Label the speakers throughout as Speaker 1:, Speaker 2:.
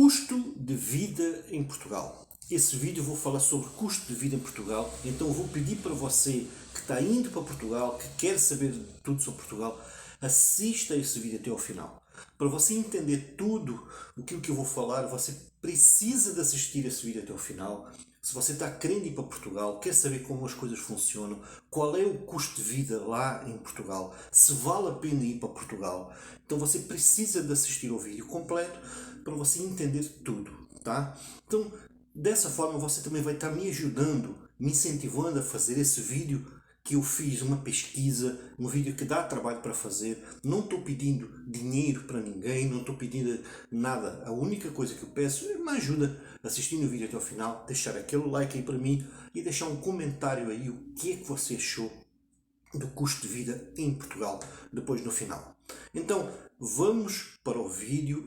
Speaker 1: Custo de vida em Portugal. Esse vídeo eu vou falar sobre custo de vida em Portugal, então eu vou pedir para você que está indo para Portugal, que quer saber tudo sobre Portugal, assista a esse vídeo até ao final. Para você entender tudo aquilo que eu vou falar, você precisa de assistir esse vídeo até ao final. Se você está querendo ir para Portugal, quer saber como as coisas funcionam, qual é o custo de vida lá em Portugal, se vale a pena ir para Portugal, então você precisa de assistir ao vídeo completo para você entender tudo, tá? Então, dessa forma você também vai estar me ajudando, me incentivando a fazer esse vídeo que eu fiz uma pesquisa, um vídeo que dá trabalho para fazer. Não estou pedindo dinheiro para ninguém, não estou pedindo nada. A única coisa que eu peço é me ajuda assistindo o vídeo até ao final, deixar aquele like aí para mim e deixar um comentário aí o que é que você achou do custo de vida em Portugal depois no final. Então vamos para o vídeo.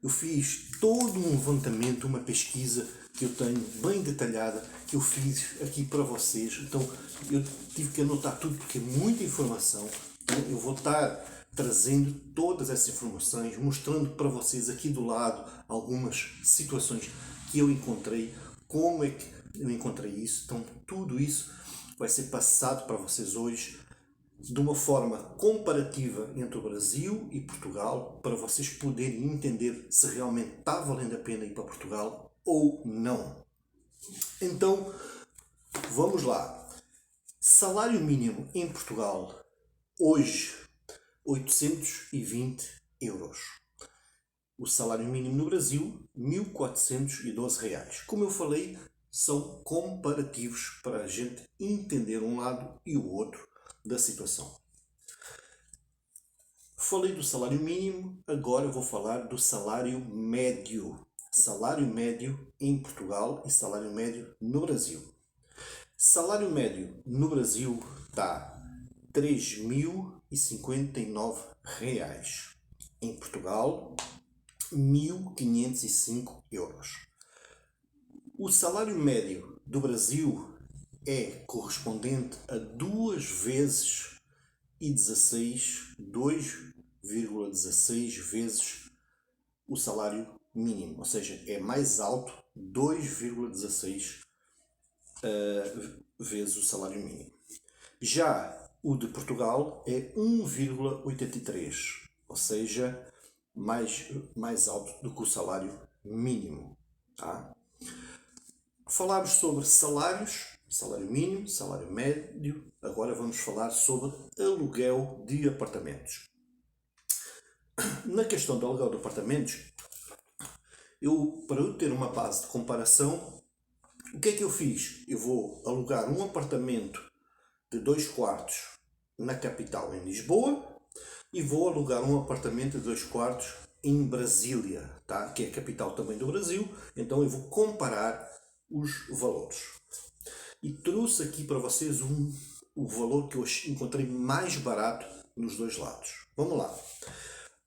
Speaker 1: Eu fiz todo um levantamento, uma pesquisa que eu tenho bem detalhada, que eu fiz aqui para vocês. Então eu tive que anotar tudo porque é muita informação. Então, eu vou estar trazendo todas essas informações, mostrando para vocês aqui do lado algumas situações que eu encontrei, como é que eu encontrei isso. Então tudo isso vai ser passado para vocês hoje de uma forma comparativa entre o Brasil e Portugal, para vocês poderem entender se realmente está valendo a pena ir para Portugal ou não. Então, vamos lá. Salário mínimo em Portugal, hoje, 820 euros. O salário mínimo no Brasil, 1.412 reais. Como eu falei, são comparativos para a gente entender um lado e o outro da situação. Falei do salário mínimo, agora vou falar do salário médio. Salário médio em Portugal e salário médio no Brasil. Salário médio no Brasil está 3.059 reais. Em Portugal, 1.505 euros. O salário médio do Brasil é correspondente a 2 vezes 2,16 vezes o salário mínimo, ou seja, é mais alto 2,16 vezes o salário mínimo. Já o de Portugal é 1,83, ou seja, mais alto do que o salário mínimo. Tá? Falámos sobre salários, salário mínimo, salário médio, agora vamos falar sobre aluguel de apartamentos. Na questão do aluguel de apartamentos, para eu ter uma base de comparação, o que é que eu fiz? Eu vou alugar um apartamento de 2 quartos na capital, em Lisboa, e vou alugar um apartamento de 2 quartos em Brasília, tá? Que é a capital também do Brasil, então eu vou comparar os valores. E trouxe aqui para vocês o valor que eu encontrei mais barato nos dois lados. Vamos lá.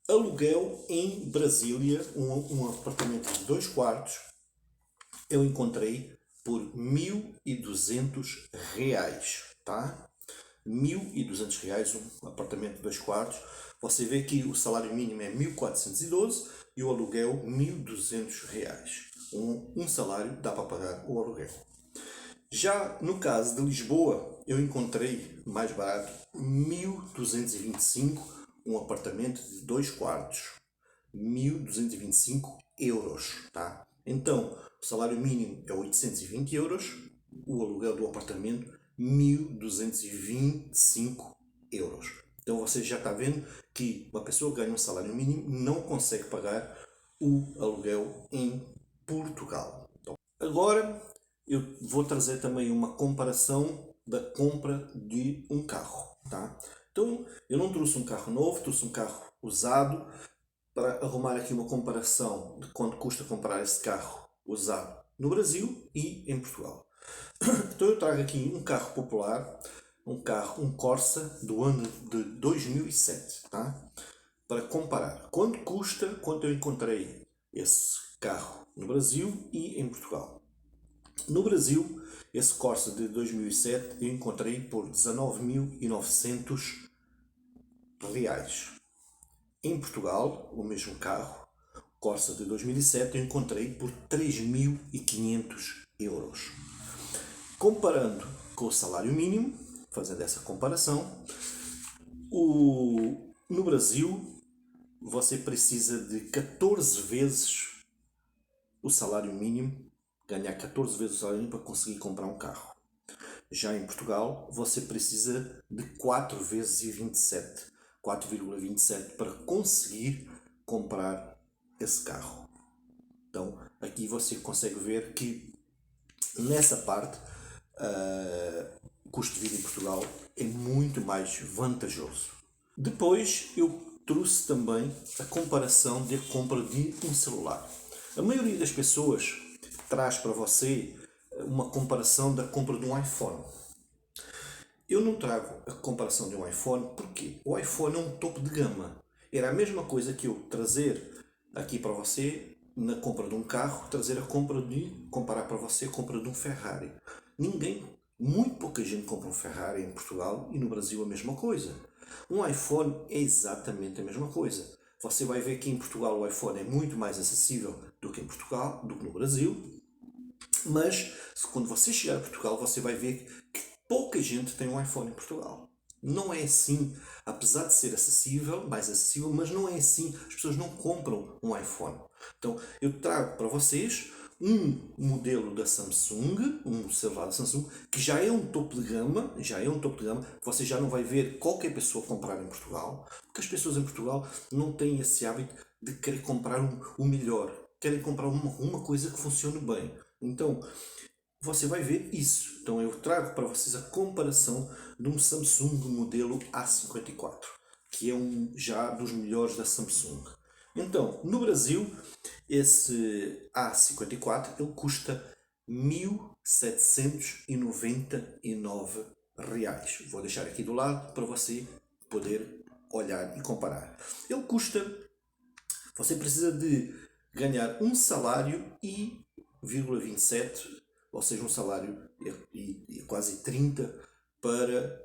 Speaker 1: Aluguel em Brasília, um apartamento de 2 quartos, eu encontrei por 1.200 reais, tá? 1.200 reais um apartamento de 2 quartos. Você vê que o salário mínimo é 1.412 e o aluguel 1.200 reais. Um salário dá para pagar o aluguel. Já no caso de Lisboa, eu encontrei mais barato 1.225, um apartamento de 2 quartos, 1.225 euros, tá? Então, o salário mínimo é 820 euros, o aluguel do apartamento 1.225 euros. Então você já está vendo que uma pessoa que ganha um salário mínimo não consegue pagar o aluguel em Portugal. Então, agora eu vou trazer também uma comparação da compra de um carro, tá? Então, eu não trouxe um carro novo, trouxe um carro usado para arrumar aqui uma comparação de quanto custa comprar esse carro usado no Brasil e em Portugal. Então eu trago aqui um carro popular, um Corsa do ano de 2007, tá? Para comparar quanto eu encontrei esse carro no Brasil e em Portugal. No Brasil, esse Corsa de 2007 eu encontrei por 19.900 reais. Em Portugal, o mesmo carro, Corsa de 2007 eu encontrei por 3.500 euros. Comparando com o salário mínimo, fazendo essa comparação, no Brasil você precisa de 14 vezes o salário mínimo, ganhar 14 vezes o salário mínimo para conseguir comprar um carro. Já em Portugal, você precisa de 4 vezes e 27, 4,27 para conseguir comprar esse carro. Então, aqui você consegue ver que nessa parte o custo de vida em Portugal é muito mais vantajoso. Depois eu trouxe também a comparação da compra de um celular. A maioria das pessoas traz para você uma comparação da compra de um iPhone. Eu não trago a comparação de um iPhone porque o iPhone é um topo de gama. Era a mesma coisa que eu trazer aqui para você na compra de um carro, comparar para você a compra de um Ferrari. Muito pouca gente compra um Ferrari em Portugal e no Brasil a mesma coisa. Um iPhone é exatamente a mesma coisa. Você vai ver que em Portugal o iPhone é muito mais acessível do que em Portugal, do que no Brasil. Mas quando você chegar a Portugal, você vai ver que pouca gente tem um iPhone em Portugal. Não é assim, apesar de ser acessível, mais acessível, mas não é assim. As pessoas não compram um iPhone. Então eu trago para vocês um modelo da Samsung, um celular da Samsung, que já é um topo de gama, você já não vai ver qualquer pessoa comprar em Portugal, porque as pessoas em Portugal não têm esse hábito de querer comprar o melhor, querem comprar uma coisa que funcione bem. Então, você vai ver isso. Então eu trago para vocês a comparação de um Samsung modelo A54, que é já dos melhores da Samsung. Então, no Brasil, esse A54 ele custa 1.799 reais. Vou deixar aqui do lado para você poder olhar e comparar. Você precisa de ganhar um salário e 27, ou seja, um salário e quase 30 para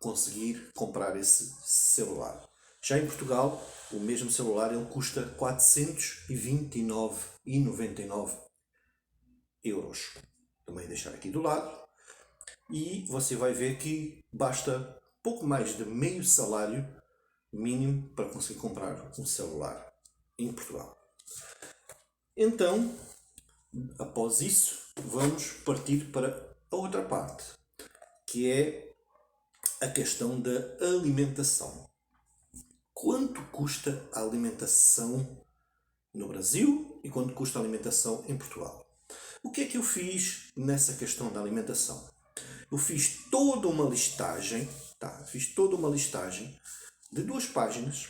Speaker 1: conseguir comprar esse celular. Já em Portugal, o mesmo celular ele custa 429,99 euros. Também deixar aqui do lado. E você vai ver que basta pouco mais de meio salário mínimo para conseguir comprar um celular em Portugal. Então, após isso, vamos partir para a outra parte, que é a questão da alimentação. Quanto custa a alimentação no Brasil e quanto custa a alimentação em Portugal? O que é que eu fiz nessa questão da alimentação? Eu fiz toda uma listagem, de 2 páginas,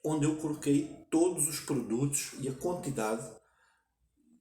Speaker 1: onde eu coloquei todos os produtos e a quantidade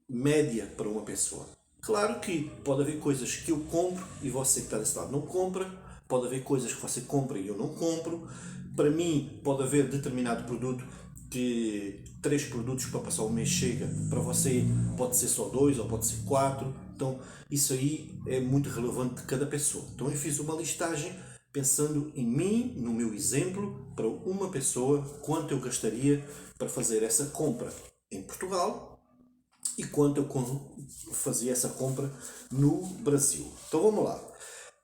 Speaker 1: média para uma pessoa. Claro que pode haver coisas que eu compro e você que está desse lado não compra, pode haver coisas que você compra e eu não compro. Para mim pode haver determinado produto que 3 produtos para passar o mês chega, para você pode ser só 2 ou pode ser 4. Então isso aí é muito relevante de cada pessoa. Então eu fiz uma listagem pensando em mim, no meu exemplo, para uma pessoa, quanto eu gastaria para fazer essa compra em Portugal e quanto eu fazia essa compra no Brasil. Então vamos lá.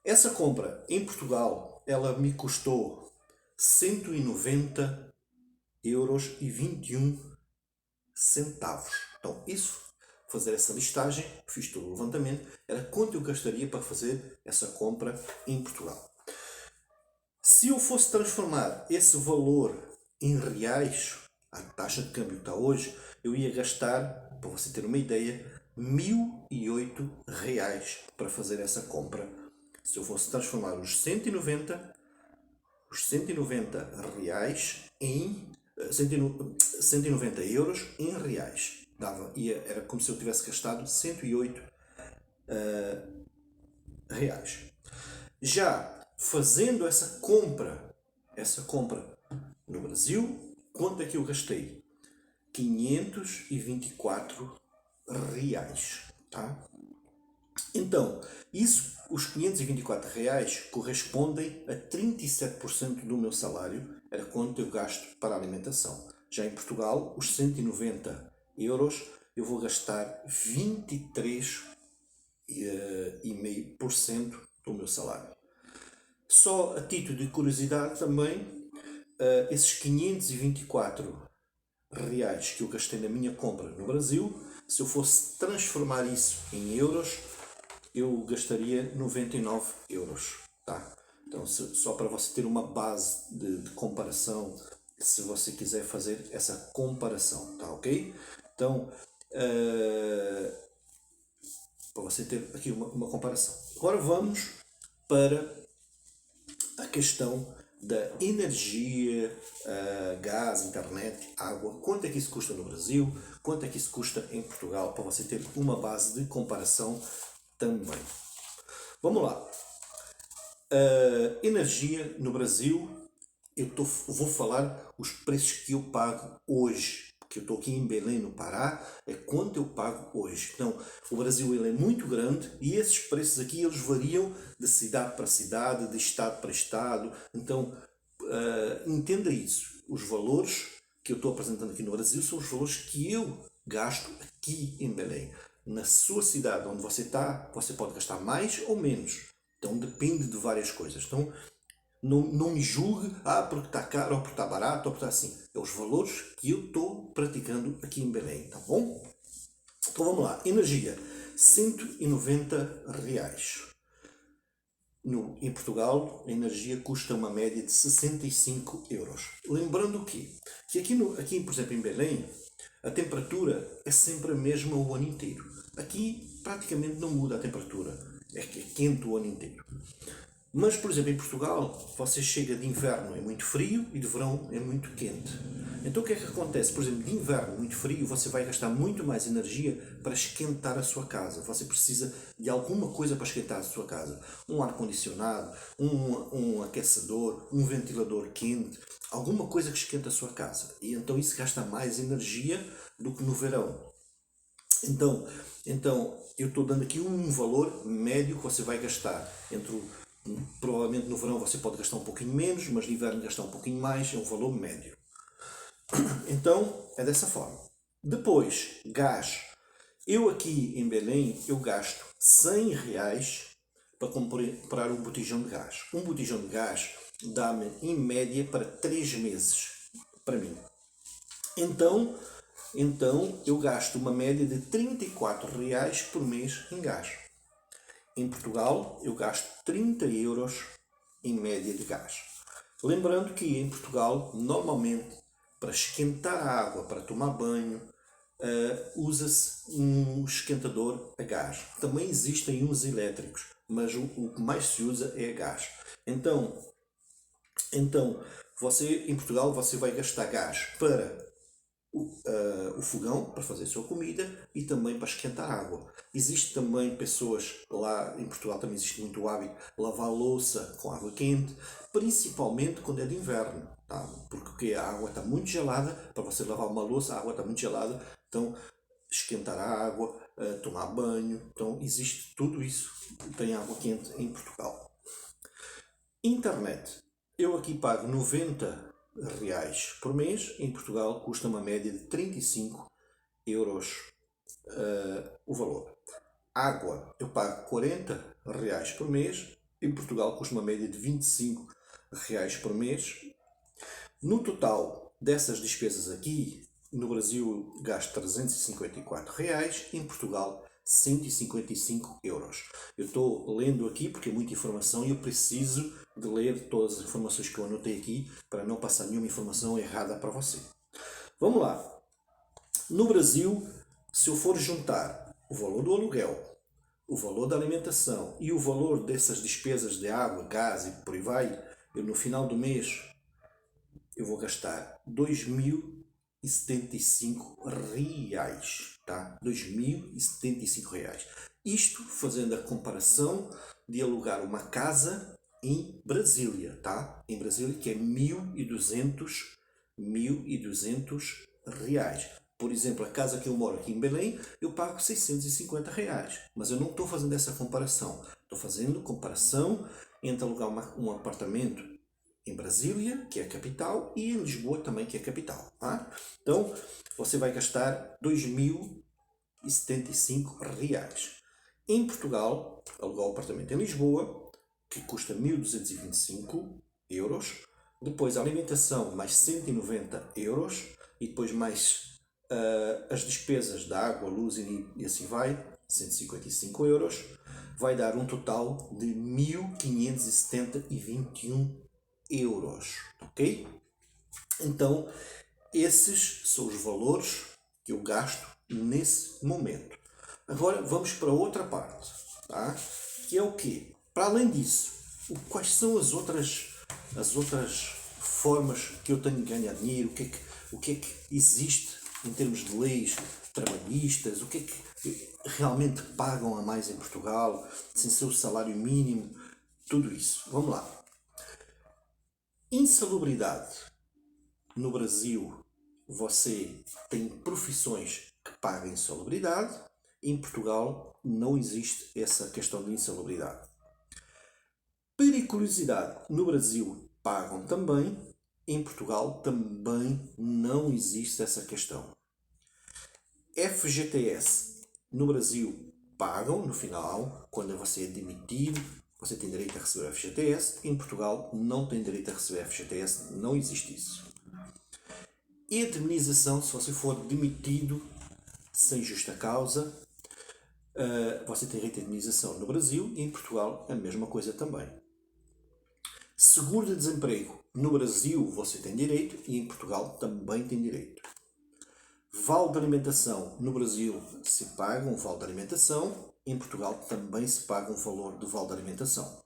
Speaker 1: Essa compra em Portugal, ela me custou 190 euros e 21 centavos. Então fazer essa listagem, fiz todo o levantamento, era quanto eu gastaria para fazer essa compra em Portugal. Se eu fosse transformar esse valor em reais, a taxa de câmbio que está hoje, eu ia gastar, para você ter uma ideia, 1.008 reais para fazer essa compra. Se eu fosse transformar os 190 reais em 190 euros em reais, era como se eu tivesse gastado 108 reais. Já fazendo essa compra no Brasil, quanto é que eu gastei? 524 reais, tá? Então, os 524 reais correspondem a 37% do meu salário, era quanto eu gasto para a alimentação. Já em Portugal, os 190 euros, eu vou gastar 23,5% do meu salário. Só a título de curiosidade também, esses 524 reais que eu gastei na minha compra no Brasil, se eu fosse transformar isso em euros, eu gastaria 99 euros, tá? Então, só para você ter uma base de comparação, se você quiser fazer essa comparação, tá ok? Então, para você ter aqui uma comparação. Agora vamos para a questão da energia, gás, internet, água. Quanto é que isso custa no Brasil? Quanto é que isso custa em Portugal? Para você ter uma base de comparação também. Vamos lá. Energia no Brasil, vou falar os preços que eu pago hoje. Porque eu estou aqui em Belém, no Pará, é quanto eu pago hoje. Então, o Brasil ele é muito grande e esses preços aqui eles variam de cidade para cidade, de estado para estado. Então, entenda isso. Os valores que eu estou apresentando aqui no Brasil são os valores que eu gasto aqui em Belém. Na sua cidade onde você está, você pode gastar mais ou menos. Então, depende de várias coisas. Então, não me julgue, porque está caro, ou porque está barato, ou porque está assim. É os valores que eu estou praticando aqui em Belém, tá bom? Então vamos lá. Energia, 190 reais. Em Portugal, a energia custa uma média de 65 euros. Lembrando que aqui, por exemplo, em Belém, a temperatura é sempre a mesma o ano inteiro. Aqui praticamente não muda a temperatura. É quente o ano inteiro. Mas, por exemplo, em Portugal, você chega de inverno é muito frio e de verão é muito quente. Então o que é que acontece? Por exemplo, de inverno muito frio, você vai gastar muito mais energia para esquentar a sua casa. Você precisa de alguma coisa para esquentar a sua casa. Um ar-condicionado, um aquecedor, um ventilador quente, alguma coisa que esquenta a sua casa. E então isso gasta mais energia do que no verão. Então eu estou dando aqui um valor médio que você vai gastar provavelmente no verão você pode gastar um pouquinho menos, mas no inverno gastar um pouquinho mais, é um valor médio. Então, é dessa forma. Depois, gás. Eu aqui em Belém, eu gasto 100 reais para comprar um botijão de gás. Um botijão de gás dá-me, em média, para 3 meses, para mim. Então eu gasto uma média de 34 reais por mês em gás. Em Portugal, eu gasto 30 euros em média de gás. Lembrando que em Portugal, normalmente, para esquentar a água, para tomar banho, usa-se um esquentador a gás. Também existem uns elétricos, mas o que mais se usa é a gás. Então você em Portugal você vai gastar gás para o fogão para fazer a sua comida e também para esquentar água. Existe também pessoas, lá em Portugal também existe muito o hábito de lavar a louça com água quente, principalmente quando é de inverno, tá? Porque a água está muito gelada, para você lavar uma louça a água está muito gelada, então esquentar a água, tomar banho, então existe tudo isso, tem água quente em Portugal. Internet, eu aqui pago 90 reais por mês, em Portugal custa uma média de 35 euros o valor. Água, eu pago 40 reais por mês, em Portugal custa uma média de 25 reais por mês. No total dessas despesas aqui, no Brasil gasto 354 reais, em Portugal 155 euros. Eu estou lendo aqui porque é muita informação e eu preciso de ler todas as informações que eu anotei aqui para não passar nenhuma informação errada para você. Vamos lá. No Brasil, se eu for juntar o valor do aluguel, o valor da alimentação e o valor dessas despesas de água, gás e por aí vai, eu no final do mês eu vou gastar 2.075 reais, tá? 2.075 reais. Isto fazendo a comparação de alugar uma casa em Brasília, tá? Em Brasília, que é 1.200 reais. Por exemplo, a casa que eu moro aqui em Belém, eu pago 650 reais. Mas eu não estou fazendo essa comparação. Estou fazendo comparação entre alugar um apartamento em Brasília, que é a capital, e em Lisboa também, que é a capital. Tá? Então, você vai gastar 2.075 reais. Em Portugal, alugar o apartamento em Lisboa, que custa 1.225 euros. Depois a alimentação, mais 190 euros. E depois mais as despesas da água, luz e assim vai, 155 euros. Vai dar um total de 1.570,21 euros. Ok? Então, esses são os valores que eu gasto nesse momento. Agora vamos para outra parte, tá? Que é o quê? Para além disso, quais são as outras formas que eu tenho de ganhar dinheiro? O que é que existe em termos de leis trabalhistas? O que é que realmente pagam a mais em Portugal, sem ser o salário mínimo? Tudo isso. Vamos lá. Insalubridade. No Brasil, você tem profissões que pagam insalubridade. Em Portugal, não existe essa questão de insalubridade. Periculosidade. No Brasil, pagam também. Em Portugal, também não existe essa questão. FGTS. No Brasil, pagam no final, quando você é demitido, você tem direito a receber FGTS. Em Portugal, não tem direito a receber FGTS, não existe isso. Indemnização, se você for demitido sem justa causa, você tem direito a indemnização no Brasil e em Portugal a mesma coisa também. Seguro de desemprego. No Brasil você tem direito e em Portugal também tem direito. Vale de alimentação. No Brasil se paga um vale de alimentação, em Portugal também se paga um valor de vale de alimentação.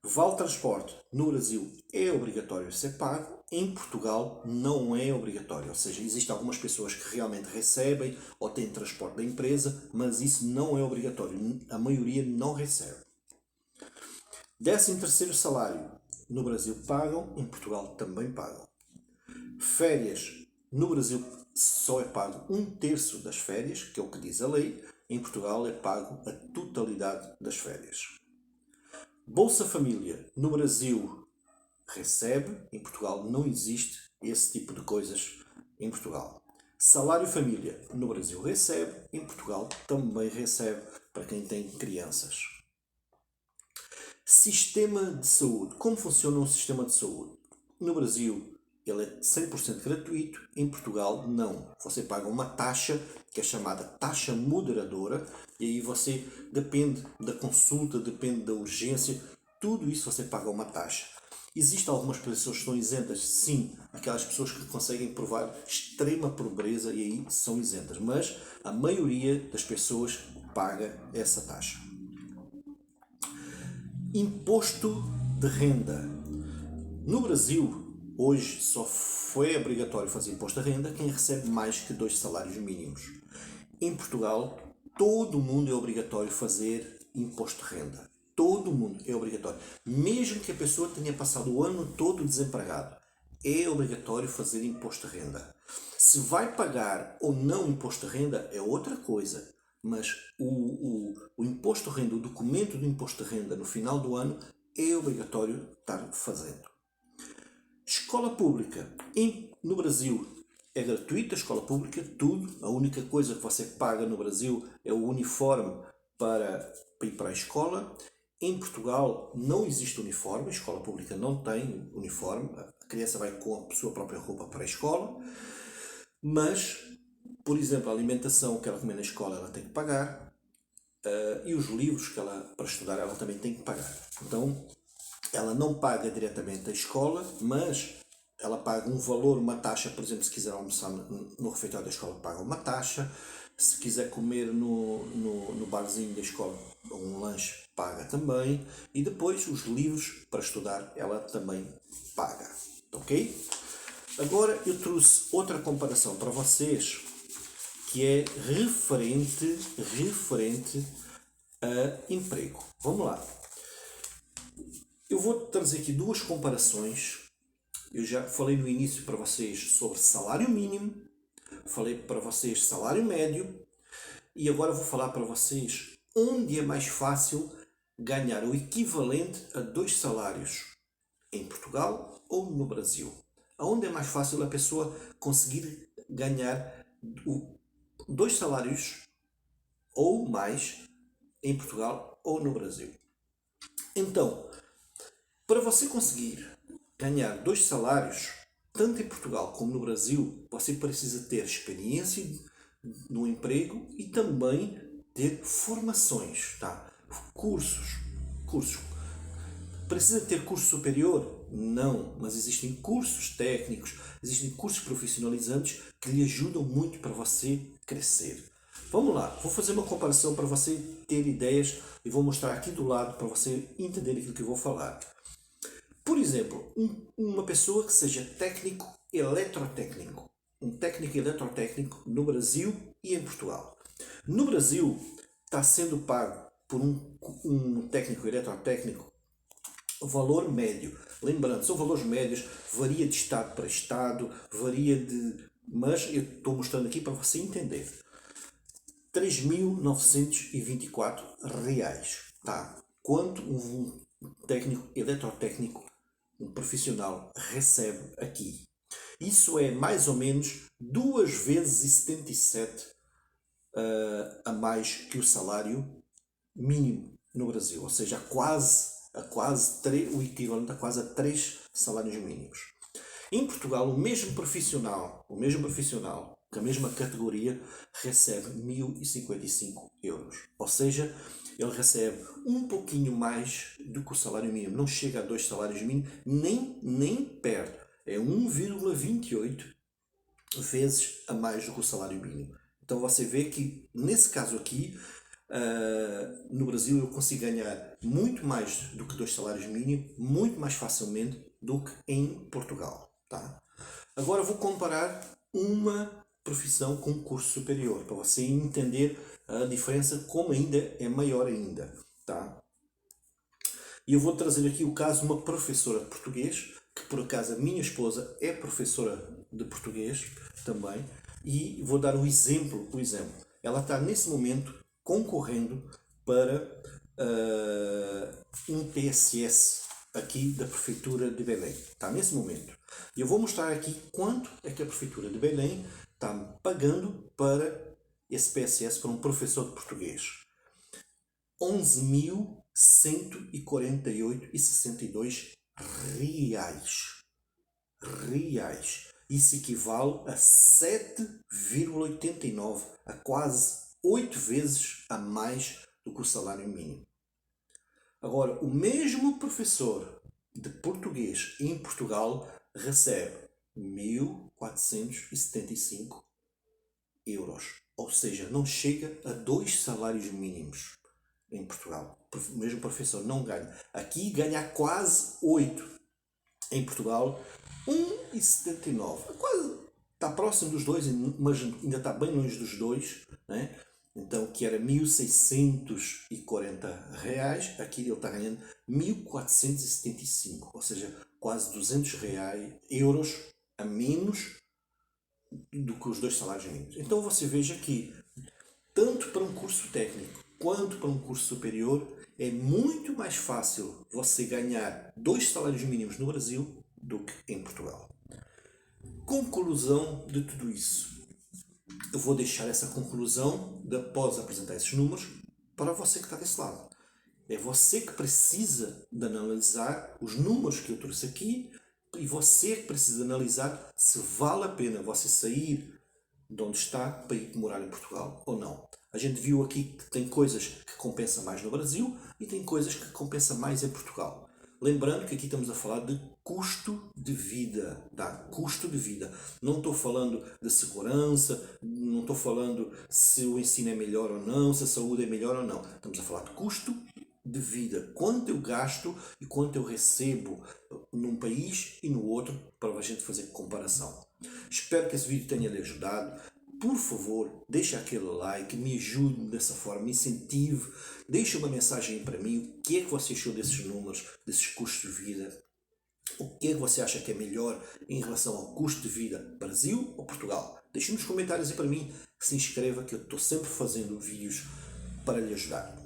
Speaker 1: Vale de transporte. No Brasil é obrigatório ser pago, em Portugal não é obrigatório. Ou seja, existem algumas pessoas que realmente recebem ou têm transporte da empresa, mas isso não é obrigatório. A maioria não recebe. 13º salário. No Brasil pagam, em Portugal também pagam. Férias. No Brasil só é pago 1/3 das férias, que é o que diz a lei. Em Portugal é pago a totalidade das férias. Bolsa Família. No Brasil recebe, em Portugal não existe esse tipo de coisas em Portugal. Salário Família. No Brasil recebe, em Portugal também recebe para quem tem crianças. Sistema de saúde. Como funciona um sistema de saúde? No Brasil ele é 100% gratuito, em Portugal não. Você paga uma taxa, que é chamada taxa moderadora, e aí você depende da consulta, depende da urgência, tudo isso você paga uma taxa. Existem algumas pessoas que estão isentas? Sim, aquelas pessoas que conseguem provar extrema pobreza e aí são isentas, mas a maioria das pessoas paga essa taxa. Imposto de renda. No Brasil, hoje só foi obrigatório fazer imposto de renda quem recebe mais que 2 salários mínimos. Em Portugal, todo mundo é obrigatório fazer imposto de renda. Todo mundo é obrigatório. Mesmo que a pessoa tenha passado o ano todo desempregado, é obrigatório fazer imposto de renda. Se vai pagar ou não imposto de renda é outra coisa, mas o imposto de renda, o documento do imposto de renda no final do ano é obrigatório estar fazendo. Escola pública. No Brasil é gratuita a escola pública, tudo. A única coisa que você paga no Brasil é o uniforme para ir para a escola. Em Portugal não existe uniforme, a escola pública não tem uniforme, a criança vai com a sua própria roupa para a escola, mas, por exemplo, a alimentação que ela come na escola ela tem que pagar, e os livros que ela, para estudar, ela também tem que pagar. Então, ela não paga diretamente a escola, mas ela paga um valor, uma taxa, por exemplo, se quiser almoçar no refeitório da escola, paga uma taxa. Se quiser comer no barzinho da escola, um lanche, paga também. E depois os livros para estudar, ela também paga. Ok? Agora eu trouxe outra comparação para vocês, que é referente a emprego. Vamos lá. Eu vou trazer aqui duas comparações. Eu já falei no início para vocês sobre salário mínimo, falei para vocês salário médio e agora vou falar para vocês onde é mais fácil ganhar o equivalente a 2 salários. em Portugal ou no Brasil? Aonde é mais fácil a pessoa conseguir ganhar dois salários ou mais em Portugal ou no Brasil? Então, para você conseguir ganhar dois salários, tanto em Portugal como no Brasil, você precisa ter experiência no emprego e também ter formações, tá? Cursos. Precisa ter curso superior? Não, mas existem cursos técnicos, existem cursos profissionalizantes que lhe ajudam muito para você crescer. Vamos lá, vou fazer uma comparação para você ter ideias e vou mostrar aqui do lado para você entender aquilo que eu vou falar. Por exemplo, uma pessoa que seja técnico eletrotécnico, um técnico eletrotécnico no Brasil e em Portugal. No Brasil está sendo pago por um técnico eletrotécnico o valor médio. Lembrando, são valores médios, varia de estado para estado, mas eu estou mostrando aqui para você entender. R$3.924, tá? Quanto um técnico eletrotécnico, um profissional, recebe aqui? Isso é mais ou menos 2 vezes 77 a mais que o salário mínimo no Brasil, ou seja, o equivalente a quase a 3 salários mínimos. Em Portugal, o mesmo profissional, com a mesma categoria, recebe 1.055 euros. Ou seja, ele recebe um pouquinho mais do que o salário mínimo. Não chega a 2 salários mínimos, nem perto. É 1,28 vezes a mais do que o salário mínimo. Então você vê que, nesse caso aqui, no Brasil eu consigo ganhar muito mais do que 2 salários mínimos, muito mais facilmente do que em Portugal. Tá? Agora vou comparar uma profissão com um curso superior, para você entender a diferença, como ainda é maior ainda. Tá? E eu vou trazer aqui o caso de uma professora de português, que por acaso a minha esposa é professora de português também, e vou dar o exemplo. Ela está nesse momento concorrendo para um PSS aqui da Prefeitura de Belém. Está nesse momento. E eu vou mostrar aqui quanto é que a Prefeitura de Belém está pagando para esse PSS, para um professor de português. 11.148,62 reais. Isso equivale a 7,89, a quase 8 vezes a mais do que o salário mínimo. Agora, o mesmo professor de português em Portugal recebe 1.475 euros. Ou seja, não chega a 2 salários mínimos em Portugal. O mesmo professor não ganha. Aqui ganha quase 8. Em Portugal, 1,79. Quase está próximo dos dois, mas ainda está bem longe dos dois, né? Então, que era 1.640 reais, aqui ele está ganhando 1.475, ou seja, quase 200 euros a menos do que os 2 salários mínimos. Então você veja que, tanto para um curso técnico quanto para um curso superior, é muito mais fácil você ganhar 2 salários mínimos no Brasil do que em Portugal. Conclusão de tudo isso. Eu vou deixar essa conclusão, após apresentar esses números, para você que está desse lado. É você que precisa de analisar os números que eu trouxe aqui e você que precisa analisar se vale a pena você sair de onde está para ir morar em Portugal ou não. A gente viu aqui que tem coisas que compensam mais no Brasil e tem coisas que compensam mais em Portugal. Lembrando que aqui estamos a falar de custo de vida, tá? Custo de vida. Não estou falando de segurança, não estou falando se o ensino é melhor ou não, se a saúde é melhor ou não. Estamos a falar de custo de vida. Quanto eu gasto e quanto eu recebo num país e no outro, para a gente fazer comparação. Espero que esse vídeo tenha lhe ajudado. Por favor, deixe aquele like, me ajude dessa forma, me incentive, deixe uma mensagem aí para mim, o que é que você achou desses números, desses custos de vida, o que é que você acha que é melhor em relação ao custo de vida, Brasil ou Portugal? Deixe nos comentários aí para mim, se inscreva que eu estou sempre fazendo vídeos para lhe ajudar.